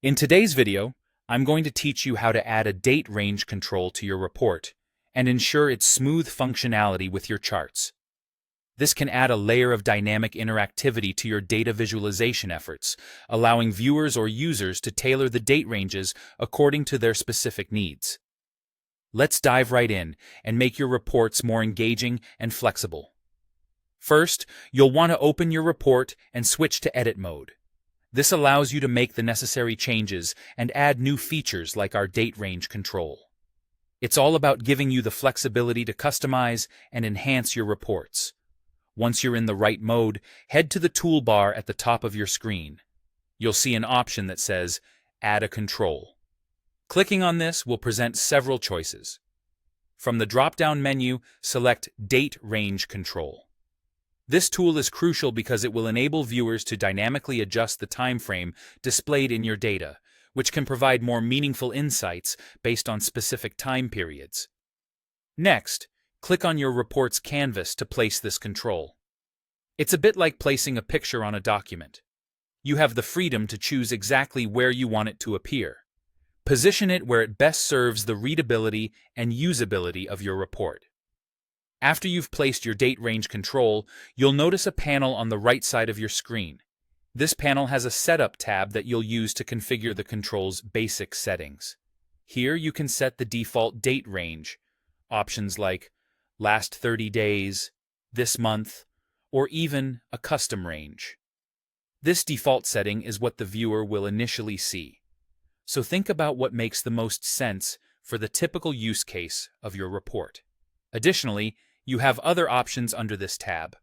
In today's video, I'm going to teach you how to add a date range control to your report and ensure its smooth functionality with your charts. This can add a layer of dynamic interactivity to your data visualization efforts, allowing viewers or users to tailor the date ranges according to their specific needs. Let's dive right in and make your reports more engaging and flexible. First, you'll want to open your report and switch to edit mode. This allows you to make the necessary changes and add new features like our date range control. It's all about giving you the flexibility to customize and enhance your reports. Once you're in the right mode, head to the toolbar at the top of your screen. You'll see an option that says Add a Control. Clicking on this will present several choices. From the drop-down menu, select Date Range Control. This tool is crucial because it will enable viewers to dynamically adjust the time frame displayed in your data, which can provide more meaningful insights based on specific time periods. Next, click on your report's canvas to place this control. It's a bit like placing a picture on a document. You have the freedom to choose exactly where you want it to appear. Position it where it best serves the readability and usability of your report. After you've placed your date range control, you'll notice a panel on the right side of your screen. This panel has a Setup tab that you'll use to configure the control's basic settings. Here you can set the default date range, options like last 30 days, this month, or even a custom range. This default setting is what the viewer will initially see. So think about what makes the most sense for the typical use case of your report. Additionally, you have other options under this tab.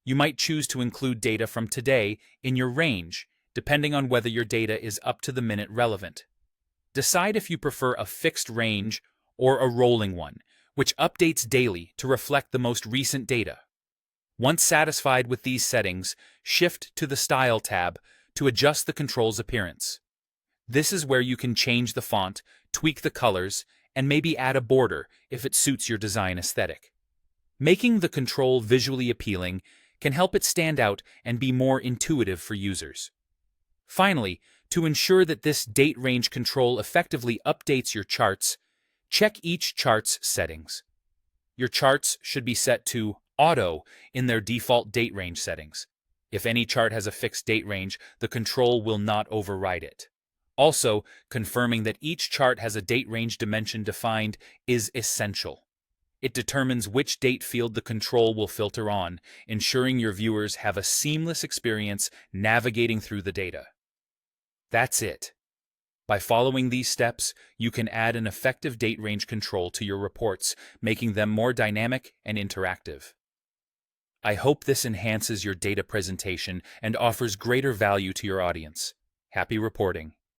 You might choose to include data from today in your range, depending on whether your data is up-to-the-minute relevant. Decide if you prefer a fixed range or a rolling one, which updates daily to reflect the most recent data. Once satisfied with these settings, shift to the Style tab to adjust the control's appearance. This is where you can change the font, tweak the colors, and maybe add a border if it suits your design aesthetic. Making the control visually appealing can help it stand out and be more intuitive for users. Finally, to ensure that this date range control effectively updates your charts, check each chart's settings. Your charts should be set to Auto in their default date range settings. If any chart has a fixed date range, the control will not override it. Also, confirming that each chart has a date range dimension defined is essential. It determines which date field the control will filter on, ensuring your viewers have a seamless experience navigating through the data. That's it. By following these steps, you can add an effective date range control to your reports, making them more dynamic and interactive. I hope this enhances your data presentation and offers greater value to your audience. Happy reporting.